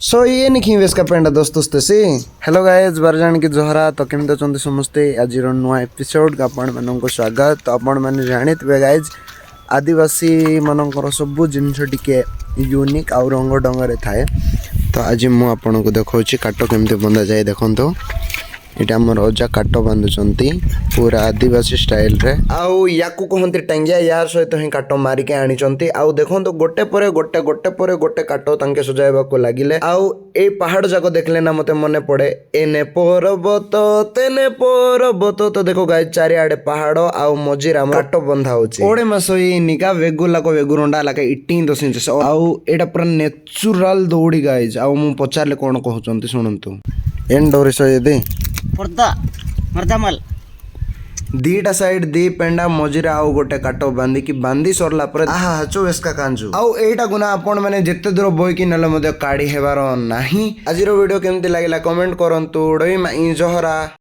सो ये नहीं वेस का पेंडा दोस्तों से हेलो गाइज बरजान की जोहरा तो केमती अच्छा समस्ते आज नुआ एपिसोड आपण मान स्वागत तो आपण मैंने जानी गाइज आदिवासी मानकर सब जिनस टिके यूनिक आउ रंग ढंग थाए तो आज मुझे देखा काट केमती बंधा जाए देखो यहाँ आम अजा काट बांधुंट पूरा आदिवासी स्टाइल रे आउ या कहते टांगिया यार सहित ही काट मारिक आनी आउ देखो गोटे पर गोटे गोटे पर गोटे काट तांके सजाइबा लगिले आउ ए पहाड़ जाक देखले ना मते मन पड़े एने पर्वत तेने पर्वत तो देखो गाइस चारिआडे पहाड़ आउ मझिरा काट बंधा होची ओडे मास निका वेगुला को वेगुरंडा लाके इटिंग दसिंच आउ एटा पूरा नेचुरल दौड़ी गाइस आउ मु पचारले कोन कहउचंती सुनंतु एन डोरी सयदे पर्दा मर्दामल दीटा साइड दी पेंडा मझिरे आउ गोटे काट बांधी सरला पर आहा हाचो एसका कांजू आउ एटा गुना आपण माने जेते दूर बोई कि नले मध्य काढी हेबार नाही आजिरो वीडियो केमती लागिला कमेंट करंतु डोई माई जोहरा।